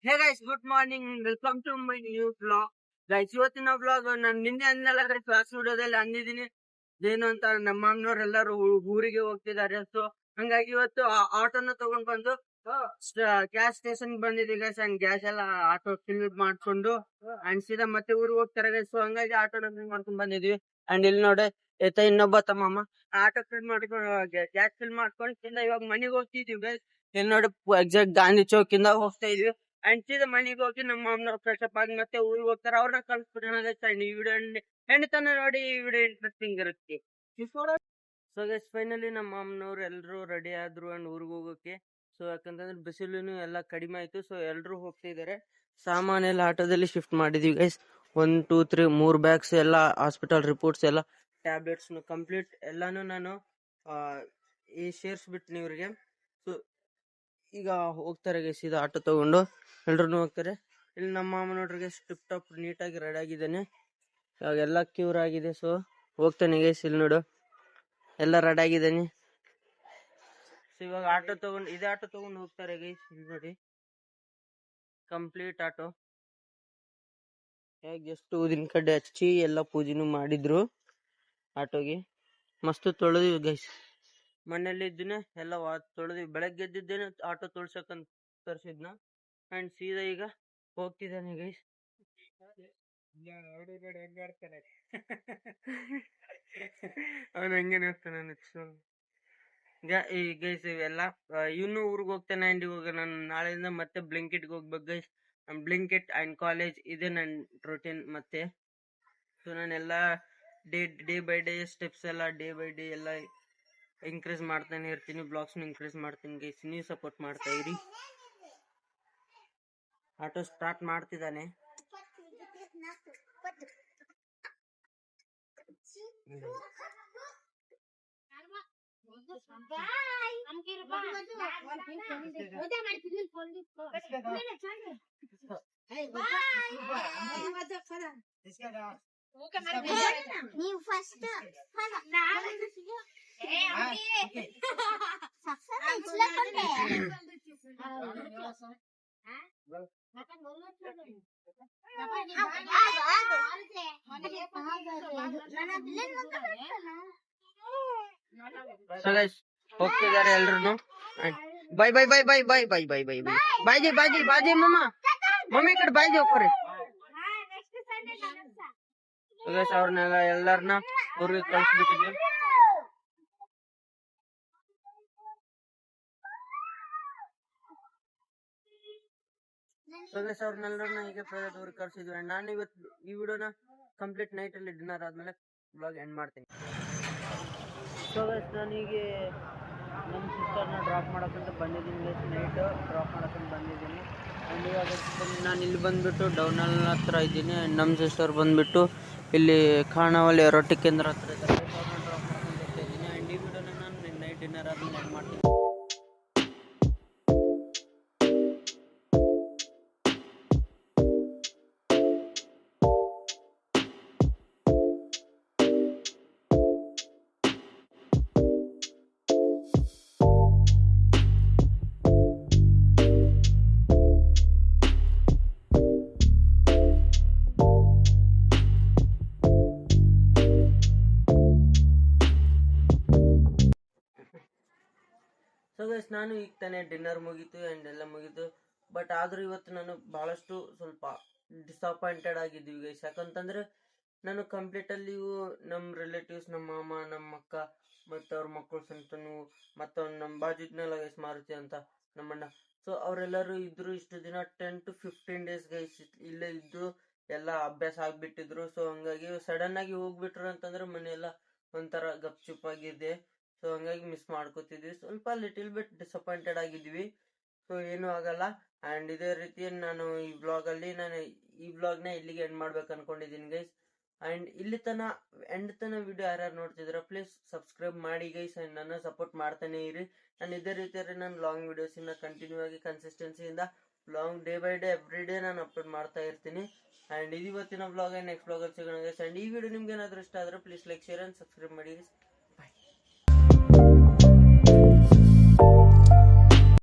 Hey guys, good morning, welcome to my new blog. Guys, ಇವತ್ತಿನ blog ನಾನು ನಿನ್ನೆ ಅಂದೆಲ್ಲ class ವಿಡಿಯೋದಲ್ಲಿ ಅಂದಿದ್ದೀನಿ. ಏನು ಅಂತ ನಮ್ಮ ಅಮ್ಮನವ್ರೆಲ್ಲರೂ ಊರಿಗೆ ಹೋಗ್ತಿದ್ದಾರೆ. ಸೊ ಹಂಗಾಗಿ ಇವತ್ತು ಆಟೋನ ತಗೊಂಡ್ ಬಂದು ಗ್ಯಾಸ್ ಸ್ಟೇಷನ್ ಬಂದಿದ್ದೀವಿ ಗೈಸ್. ಅಂಡ್ ಗ್ಯಾಸ್ ಎಲ್ಲ ಆಟೋ ಫಿಲ್ ಮಾಡ್ಕೊಂಡು ಅಂಡ್ ಸೀದಾ ಮತ್ತೆ ಊರಿಗೆ ಹೋಗ್ತಾರೆ ಗೈಸ್. ಸೊ ಹಂಗಾಗಿ ಆಟೋನ ಫಿಲ್ ಮಾಡ್ಕೊಂಡ್ ಬಂದಿದ್ವಿ. ಅಂಡ್ ಇಲ್ಲಿ ನೋಡಿ ಇನ್ನೊಬ್ಬ ತಮ್ಮಮ್ಮ ಆಟೋ ಫಿಲ್ ಮಾಡ್ಕೊಂಡು ಗ್ಯಾಸ್ ಫಿಲ್ ಮಾಡ್ಕೊಂಡು ಇವಾಗ ಮನೆಗೆ ಹೋಗ್ತಿದೀವಿ ಗೈಸ್. ಇಲ್ಲಿ ನೋಡಿ ಎಕ್ಸಾಕ್ಟ್ ಗಾಂಧಿ ಚೌಕ್ ಇಂದ ಹೋಗ್ತಾ ಇದೀವಿ. ಅಂಡ್ ಸೀದಾ ಮನೆಗೆ ಹೋಗಿ ನಮ್ಮ ಮಾಮನವ್ರು ಫ್ರೆಶ್ ಅಪ್ ಆಗಿ ಮತ್ತೆ ಊರಿಗೆ ಹೋಗ್ತಾರೆ. ಅವ್ರನ್ನ ಕಳ್ಸ್ಬಿಡೋಣ ಗೈಸ್. ಅಂಡ್ ಈ ವಿಡಿಯೋ ಹೆಣ್ತನ ನೋಡಿ, ಈ ವಿಡಿಯೋ ಇಂಟ್ರೆಸ್ಟಿಂಗ್ ಇರುತ್ತೆ. ಸೊ ಗೈಸ್, ಫೈನಲಿ ನಮ್ಮ ಮಾಮನವ್ರು ಎಲ್ಲರೂ ರೆಡಿ ಆದ್ರು ಅಂಡ್ ಊರಿಗೆ ಹೋಗೋಕೆ. ಸೊ ಯಾಕಂತಂದ್ರೆ ಬಿಸಿಲು ಎಲ್ಲ ಕಡಿಮೆ ಆಯ್ತು. ಸೊ ಎಲ್ಲರೂ ಹೋಗ್ತಿದ್ದಾರೆ. ಸಾಮಾನೆಲ್ಲ ಆಟೋದಲ್ಲಿ ಶಿಫ್ಟ್ ಮಾಡಿದೀವಿ ಗೈಸ್. 1 2 3 3 ಬ್ಯಾಗ್ಸ್ ಎಲ್ಲ, ಹಾಸ್ಪಿಟಲ್ ರಿಪೋರ್ಟ್ಸ್ ಎಲ್ಲ, ಟ್ಯಾಬ್ಲೆಟ್ಸ್ ಕಂಪ್ಲೀಟ್ ಎಲ್ಲಾನು ನಾನು ಈ ಸೇರ್ಸ್ಬಿಟ್ಟಿನಿ ಇವ್ರಿಗೆ. ಸೊ ಈಗ ಹೋಗ್ತಾರೆ ಗೈಸ್, ಇದು ಆಟೋ ತಗೊಂಡು ಎಲ್ರು ಹೋಗ್ತಾರೆ. ಇಲ್ಲಿ ನಮ್ಮ ಮಾಮ ನೋಡ್ರಿಗೆ ಟಿಪ್ ಟಾಪ್ ನೀಟಾಗಿ ರೆಡಿ ಆಗಿದ್ದಾನೆ. ಇವಾಗ ಎಲ್ಲ ಕ್ಯೂರ್ ಆಗಿದೆ. ಸೊ ಹೋಗ್ತಾನೆ ಗೈಸ್. ಇಲ್ಲಿ ನೋಡು, ಎಲ್ಲ ರೆಡಿ ಆಗಿದ್ದಾನೆ. ಸೊ ಇವಾಗ ಆಟೋ ತಗೊಂಡು ಇದೇ ಆಟೋ ತಗೊಂಡು ಹೋಗ್ತಾರೆ ಗೈಸ್. ಇಲ್ಲಿ ನೋಡಿ, ಕಂಪ್ಲೀಟ್ ಆಟೋ. ಹೇಗೆ ಜಸ್ಟ್ ಊದಿನ ಕಡ್ಡೆ ಹಚ್ಚಿ ಎಲ್ಲ ಪೂಜೆನೂ ಮಾಡಿದ್ರು ಆಟೋಗೆ. ಮಸ್ತ್ ತೊಳೆದಿವಿ ಗೈಸ್. ಮನೇಲಿ ಇದ್ದೇನೆ ಎಲ್ಲ ತೊಳೆದಿವಿ. ಬೆಳಗ್ಗೆ ಎದ್ದಿದ್ದೇನೆ ಆಟೋ ತೊಳ್ಸಕ್ಕಂತ ತರಿಸಿದ್ನ. ಅಂಡ್ ಸೀದಾ ಈಗ ಹೋಗ್ತಿದ್ದಾನೆ ಗೈಸ್. ಅವನು ಹಂಗೆ ಹೋಗ್ತಾನೆ. ಈ ಗೈಸ್ ಇವೆಲ್ಲ ಇನ್ನು ಊರಿಗೆ ಹೋಗ್ತಾನೆ. ಅಂಡ್ ಇವಾಗ ನಾನು ನಾಳೆಯಿಂದ ಮತ್ತೆ ಬ್ಲಿಂಕಿಟ್ಗೆ ಹೋಗ್ಬೇಕು ಗೈಸ್. ಬ್ಲಿಂಕಿಟ್ ಅಂಡ್ ಕಾಲೇಜ್ ಇದೆ ನನ್ನ ರೂಟೀನ್ ಮತ್ತೆ. ಸೊ ನಾನೆಲ್ಲ ಡೇ ಬೈ ಡೇ ಸ್ಟೆಪ್ಸ್ ಎಲ್ಲ ಡೇ ಬೈ ಡೇ ಎಲ್ಲ ಇನ್ಕ್ರೀಸ್ ಮಾಡ್ತಾನೆ ಇರ್ತೀನಿ. ಬ್ಲಾಗ್ಸ್ನ ಇನ್ಕ್ರೀಸ್ ಮಾಡ್ತೀನಿ ಗೈಸ್. ನೀವು ಸಪೋರ್ಟ್ ಮಾಡ್ತಾ ಇರಿ. ಆಟೋ ಸ್ಟಾರ್ಟ್ ಮಾಡ್ತಿದ್ದಾನೆ. ಹೋಗ್ತಿದ್ದಾರೆ ಎಲ್ರು. Bye bye bye bye bye bye bye bye bye ಬಾಜಿ ಬಾಜಿ ಬಾಜಿ ಮಮ್ಮಿ ಕಡೆ ಬಾಜಿ ಹೋಗ್ರಿ. ಅವ್ರನ್ನೆಲ್ಲ ಎಲ್ಲರನ್ನ ಊರಿಗೆ ಕಳ್ಸ್ಬಿಟ್ಟಿದ್ವಿ. ಅವ್ರನ್ನೆಲ್ಲರನ್ನ ಹೀಗೆ ಊರಿಗೆ ಕಳ್ಸಿದ್ವಿ. ನಾನು ಇವತ್ತು ಈ ವಿಡಿಯೋನ ಕಂಪ್ಲೀಟ್ ನೈಟ್ ಅಲ್ಲಿ ಡಿನ್ನರ್ ಆದ್ಮೇಲೆ ಬ್ಲಾಗ್ ಎಂಡ್ ಮಾಡ್ತೀನಿ. ಸೊ ಗೈಸ್, ನಾನೀಗೆ ನಮ್ಮ ಸಿಸ್ಟರ್ನ ಡ್ರಾಪ್ ಮಾಡೋಕ್ಕಂತ ಬಂದಿದ್ದೀನಿ ಗೈಸ್. ನೈಟ್ ಡ್ರಾಪ್ ಮಾಡೋಕ್ಕಂತ ಬಂದಿದ್ದೀನಿ. ಆ್ಯಂಡ್ ಇವಾಗ ನಾನು ಇಲ್ಲಿ ಬಂದುಬಿಟ್ಟು ಡೌನಲ್ ಹತ್ರ ಇದ್ದೀನಿ. ಆ್ಯಂಡ್ ನಮ್ಮ ಸಿಸ್ಟರ್ ಬಂದುಬಿಟ್ಟು ಇಲ್ಲಿ ಖಾನಾವಳಿ ರೊಟ್ಟಿ ಕೇಂದ್ರ ಹತ್ರ ಇದ್ದಾರೆ. ಅವ್ರನ್ನ ಡ್ರಾಪ್ ಮಾಡ್ಕೊಂಡು ಹೋಗ್ತಾ ಇದ್ದೀನಿ. ಆ್ಯಂಡ್ ಈ ವಿಡಿಯೋನ ನಾನು ನೈಟ್ ಡಿನ್ನರ್ ಆದ್ಮೇಲೆ ಎಂಡ್ ಮಾಡ್ತೀನಿ. ಸೊ ಗೈಸ್, ನಾನು ಈಗ ತಾನೇ ಡಿನ್ನರ್ ಮುಗೀತು ಆ್ಯಂಡ್ ಎಲ್ಲ ಮುಗೀತು. ಬಟ್ ಆದರೂ ಇವತ್ತು ನಾನು ಭಾಳಷ್ಟು ಸ್ವಲ್ಪ ಡಿಸಪಾಯಿಂಟೆಡ್ ಆಗಿದ್ದೀವಿ ಗೈಸ್. ಯಾಕಂತಂದ್ರೆ ನಾನು ಕಂಪ್ಲೀಟಲ್ಲಿ ನಮ್ಮ ರಿಲೇಟಿವ್ಸ್, ನಮ್ಮ ಮಾಮ, ನಮ್ಮ ಅಕ್ಕ ಮತ್ತು ಅವ್ರ ಮಕ್ಕಳು ಸಂತನು ಮತ್ತು ನಮ್ಮ ಬಾಜು ಇದ್ನಲ್ಲ ಗೈಸ್ ಮಾರುತಿ ಅಂತ ನಮ್ಮಣ್ಣ. ಸೊ ಅವರೆಲ್ಲರೂ ಇದ್ರು ಇಷ್ಟು ದಿನ 10 to 15 days ಗೈಸ್ ಇಲ್ಲೇ ಇದ್ದು ಎಲ್ಲ ಅಭ್ಯಾಸ ಆಗಿಬಿಟ್ಟಿದ್ರು. ಸೊ ಹಂಗಾಗಿ ಸಡನ್ ಆಗಿ ಹೋಗ್ಬಿಟ್ರು ಅಂತಂದ್ರೆ ಮನೆಯೆಲ್ಲ ಒಂಥರ ಗಪ್ಚುಪ್ ಆಗಿದೆ. ಸೊ ಹಂಗಾಗಿ ಮಿಸ್ ಮಾಡ್ಕೋತಿದ್ವಿ. ಸ್ವಲ್ಪ ಲಿಟಿಲ್ ಬಿಟ್ ಡಿಸಪಾಯಿಂಟೆಡ್ ಆಗಿದ್ವಿ. ಸೊ ಏನೂ ಆಗಲ್ಲ. ಆ್ಯಂಡ್ ಇದೇ ರೀತಿ ನಾನು ಈ ವ್ಲಾಗ್ನ ಇಲ್ಲಿಗೆ ಎಂಡ್ ಮಾಡ್ಬೇಕು ಅನ್ಕೊಂಡಿದ್ದೀನಿ ಗೈಸ್. ಆ್ಯಂಡ್ ಇಲ್ಲಿ ಎಂಡ್ ತನ ವಿಡಿಯೋ ಯಾರ್ಯಾರು ನೋಡ್ತಿದ್ದೀರಾ ಪ್ಲೀಸ್ ಸಬ್ಸ್ಕ್ರೈಬ್ ಮಾಡಿ ಗೈಸ್. ಆ್ಯಂಡ್ ನನ್ನ ಸಪೋರ್ಟ್ ಮಾಡ್ತಾನೆ ಇರಿ. ನಾನು ಇದೇ ರೀತಿಯಲ್ಲಿ ನಾನು ಲಾಂಗ್ ವಿಡಿಯೋಸಿಂದ ಕಂಟಿನ್ಯೂ ಆಗಿ ಕನ್ಸಿಸ್ಟೆನ್ಸಿಯಿಂದ day by day every day ನಾನು ಅಪ್ಲೋಡ್ ಮಾಡ್ತಾ ಇರ್ತೀನಿ. ಆ್ಯಂಡ್ ಇದು ಇವತ್ತಿನ ವ್ಲಾಗ್. ನೆಕ್ಸ್ಟ್ ವ್ಲಾಗಲ್ಲಿ ಸಿಗೋಣ ಗೈಸ್. ಆ್ಯಂಡ್ ಈ ವಿಡಿಯೋ ನಿಮ್ಗೆ ಏನಾದರೂ ಇಷ್ಟ ಆದರೆ please like, share and subscribe ಮಾಡಿ.